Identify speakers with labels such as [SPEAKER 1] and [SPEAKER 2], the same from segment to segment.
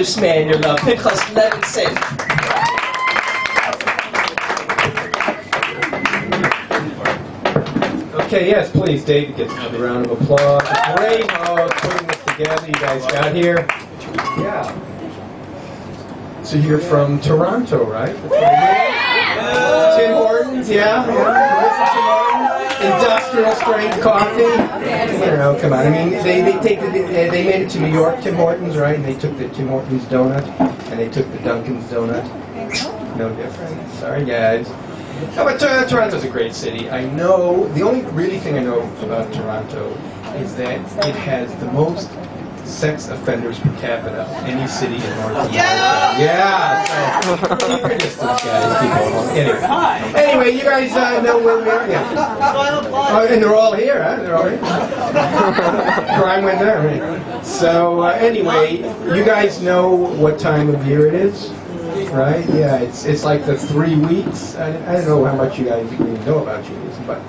[SPEAKER 1] this man you love, Pinchas Levinson.
[SPEAKER 2] Okay, yes, please, David gets another round of applause. Great putting this together. You guys got here. Yeah. So you're from Toronto, right? Tim Hortons, yeah. Industrial strength coffee. You know, come on. I mean, they made it to New York, Tim Hortons, right? And they took the Tim Hortons donut, and they took the Dunkin's donut. No difference. Sorry, guys. No, but Toronto's a great city. I know, the only really thing I know about Toronto is that it has the most sex offenders per capita of any city in North America. Yeah! So, keep your distance, guys. Keep going. Anyway, you guys know where we are? Yeah. Oh, and they're all here, huh? They're all here. Crime went down, right? So, anyway, you guys know what time of year it is? Right? Yeah, it's like the 3 weeks. I don't know how much you guys really know about Judaism, but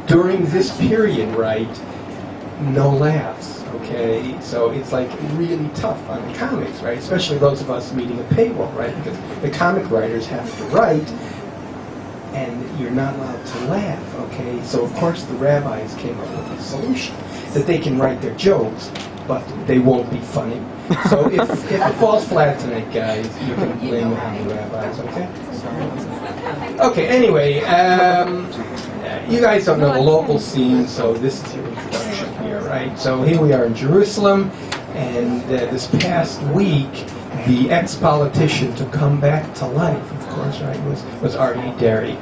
[SPEAKER 2] during this period, right, no laughs, okay? So it's like really tough on the comics, right? Especially those of us meeting a paywall, right? Because the comic writers have to write, and you're not allowed to laugh, okay? So of course the rabbis came up with a solution that they can write their jokes, but they won't be funny. So if it falls flat tonight, guys, you can blame it on the rabbis, okay? Okay, anyway, you guys don't know the local scene, so this is your introduction here, right? So here we are in Jerusalem, and this past week, the ex-politician to come back to life, of course, right, was Aryeh Deri.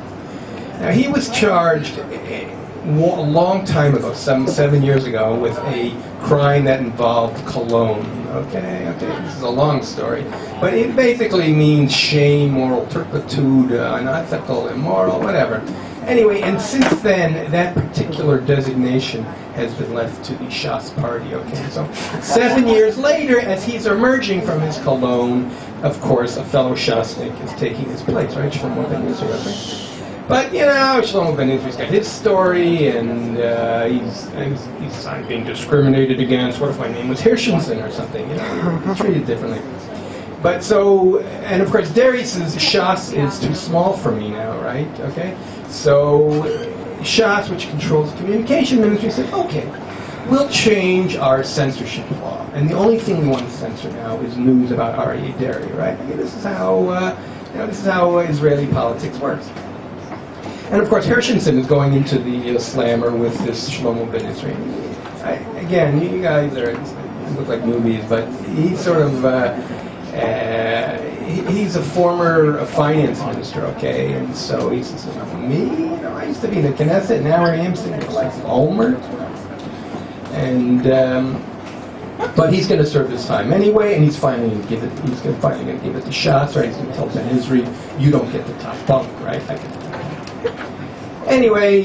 [SPEAKER 2] Now, he was charged a long time ago, 7 years ago, with a crime that involved cologne. Okay, this is a long story. But it basically means shame, moral turpitude, unethical, immoral, whatever. Anyway, and since then, that particular designation has been left to the Shas party, okay? So 7 years later, as he's emerging from his cologne, of course, a fellow Shasnik is taking his place, right? Shlomo ben Israel, right? But, you know, Shlomo ben Israel's got his story, and he's being discriminated against. What if my name was Hirshenson or something? You know, he's treated differently. But so, and of course, Deri says Shas is too small for me now, right? Okay? So, Shas, which controls the communication ministry, said, okay, we'll change our censorship law. And the only thing we want to censor now is news about Aryeh Deri, right? I mean, this is how Israeli politics works. And of course, Hirshenson is going into the slammer with this Shlomo ben Israel. Again, you guys look like movies, but he's sort of he's a former finance minister, okay? And so he says, me? You know, I used to be in the Knesset, now I am sitting like Olmer. And but he's going to serve his time anyway, and he's finally going to give it. He's finally going to give it to Shas, right? He's going to tell Ben Israel, you don't get the top bunk, right? Anyway,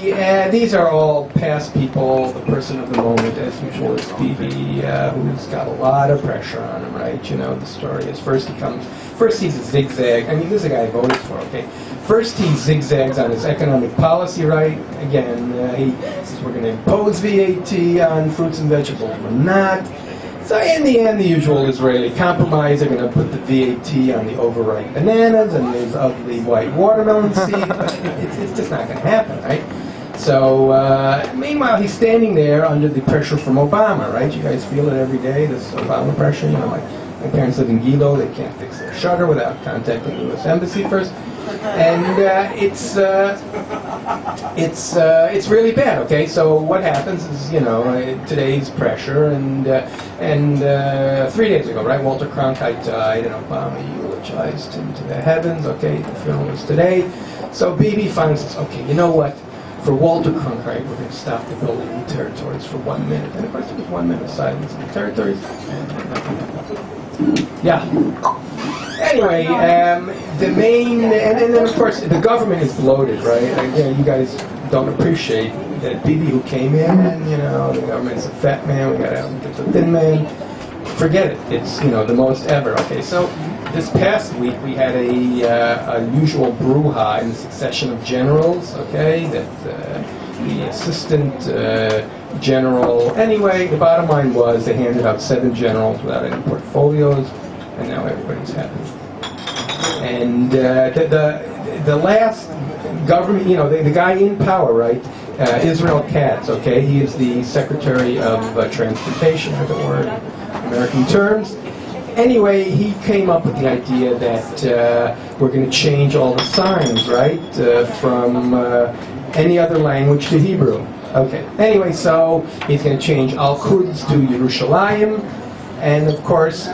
[SPEAKER 2] these are all past people. The person of the moment, as usual, is Bibi, who's got a lot of pressure on him, right? You know, the story is first he's a zigzag. I mean, this is a guy I voted for, okay? First he zigzags on his economic policy, right? Again, he says we're going to impose VAT on fruits and vegetables. We're not. So in the end, the usual Israeli compromise, they're going to put the VAT on the overripe bananas and those ugly white watermelon seeds, but it's just not going to happen, right? So meanwhile, he's standing there under the pressure from Obama, right? You guys feel it every day, this Obama pressure. You know, my parents live in Gilo, they can't fix their shutter without contacting the U.S. Embassy first. And it's really bad. Okay, so what happens is, you know, today's pressure, and 3 days ago, right? Walter Cronkite died, and Obama eulogized him to the heavens. Okay, the funeral was today. So Bibi finally says, okay, you know what? For Walter Cronkite, we're going to stop the building in territories for 1 minute. And of course, there was 1 minute of silence in the territories. Yeah. Anyway, the main, and then of course the government is bloated, right? Again, you guys don't appreciate that Bibi who came in, and you know, the government's a fat man, we gotta get the thin man. Forget it. It's, you know, the most ever. Okay, so this past week we had a usual brouhaha in the succession of generals. Okay, that the assistant general. Anyway, the bottom line was they handed out 7 generals without any portfolios. and now everybody's happy. And the last government, you know, the guy in power, right? Israel Katz, okay? He is the Secretary of Transportation, I don't word American terms. Anyway, he came up with the idea that we're going to change all the signs, right? From any other language to Hebrew. Okay. Anyway, so he's going to change Al-Quds to Yerushalayim. And of course,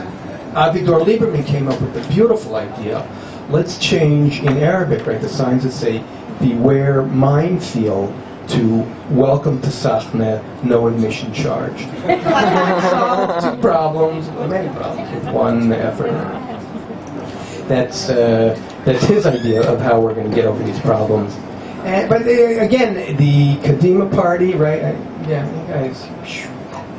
[SPEAKER 2] Avigdor Lieberman came up with the beautiful idea. Let's change in Arabic, right? The signs that say, beware minefield, to welcome to Sachna, no admission charge. So, two problems, many problems with one effort. That's his idea of how we're going to get over these problems. But again, the Kadima party, right? Yeah, you guys,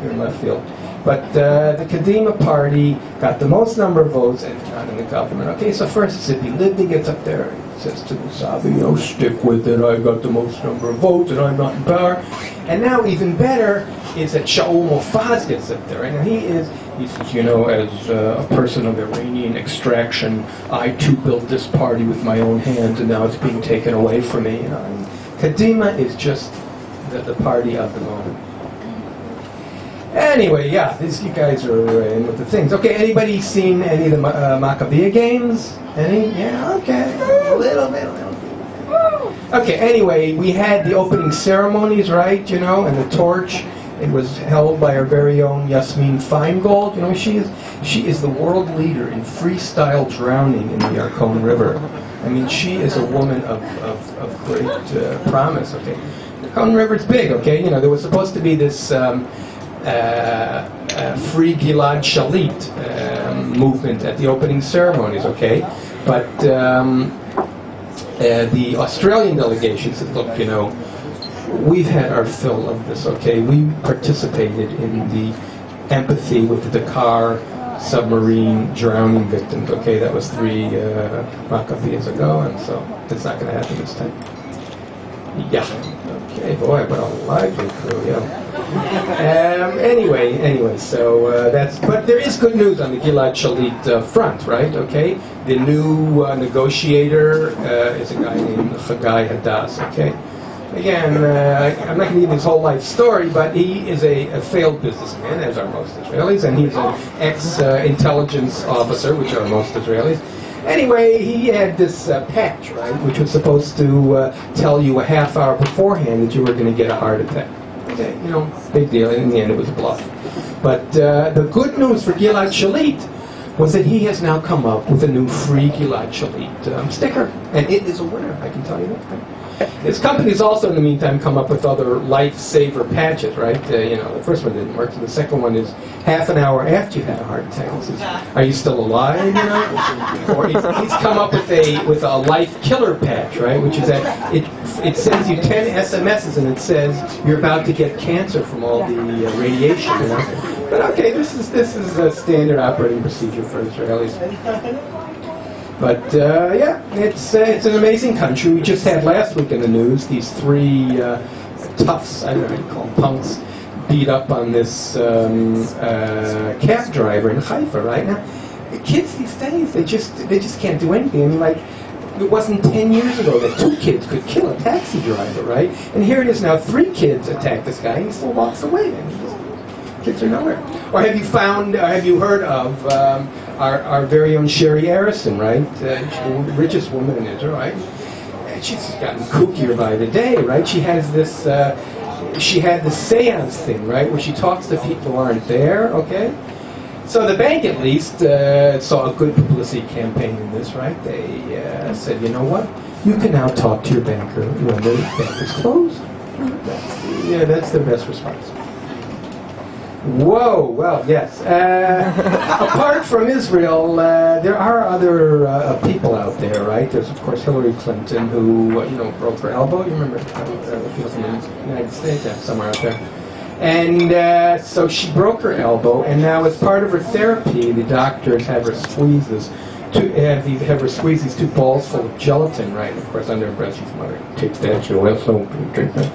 [SPEAKER 2] you're in left field. But the Kadima party got the most number of votes and not in the government. Okay, so first Zippy Libni gets up there and says to Musavi, you know, stick with it, I got the most number of votes and I'm not in power. And now even better is that Shaul Mofaz gets up there. And he says, you know, as a person of Iranian extraction, I too built this party with my own hands and now it's being taken away from me. You know, and Kadima is just the party of the moment. Anyway, yeah, you guys are in with the things. Okay, anybody seen any of the Maccabeah games? Any? Yeah, okay. A little bit. Okay, anyway, we had the opening ceremonies, right, you know, and the torch. It was held by our very own Yasmin Feingold. You know, she is the world leader in freestyle drowning in the Yarkon River. I mean, she is a woman of great promise, okay. The Yarkon River's big, okay. You know, there was supposed to be this free Gilad Shalit movement at the opening ceremonies, okay? But the Australian delegation said, look, you know, we've had our fill of this, okay? We participated in the empathy with the Dakar submarine drowning victims, okay? That was 3 Maccabees ago, and so it's not going to happen this time. Yeah. Okay, boy, but a lively crew, yeah. Anyway, so that's, but there is good news on the Gilad Shalit front, right? Okay, the new negotiator is a guy named Chagai Hadass. Okay, again, I'm not going to give his whole life story, but he is a failed businessman, as are most Israelis, and he's an ex-intelligence officer, which are most Israelis. Anyway, he had this patch, right, which was supposed to tell you a half hour beforehand that you were going to get a heart attack. Okay, you know, big deal. In the end, it was a bluff. But the good news for Gilad Shalit was that he has now come up with a new free Gilad Shalit sticker, and it is a winner, I can tell you that. His company's also, in the meantime, come up with other lifesaver patches, right? You know, the first one didn't work, so the second one is half an hour after you had a heart attack. It says, are you still alive, you know? Or he's come up with a life killer patch, right? Which is that it sends you 10 SMSs and it says you're about to get cancer from all the radiation, you know? But okay, this is a standard operating procedure for Israelis. But yeah, it's an amazing country. We just had last week in the news these 3 toughs, I don't know what you call them, punks, beat up on this cab driver in Haifa, right? Now, the kids these days, they just can't do anything. I mean, like, it wasn't 10 years ago that 2 kids could kill a taxi driver, right? And here it is now, 3 kids attack this guy and he still walks away. And kids are nowhere. Or have you heard of our very own Sherry Arison, right? She's the richest woman in Israel, right? And she's gotten kookier by the day, right? She has this, she had the seance thing, right? Where she talks to people who aren't there, okay? So the bank, at least, saw a good publicity campaign in this, right? They said, you know what? You can now talk to your banker when the bank is closed. That's their best response. Whoa, well, yes. Apart from Israel, there are other people out there, right? There's, of course, Hillary Clinton, who, you know, broke her elbow. You remember? She was in the United States, somewhere out there. And so she broke her elbow, and now as part of her therapy, the doctors have her squeeze these 2 balls full of gelatin, right? And of course, under her breath, she's muttering, "Take that, you will, so drink that."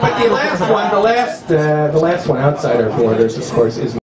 [SPEAKER 2] But the last one outside our borders, of course, is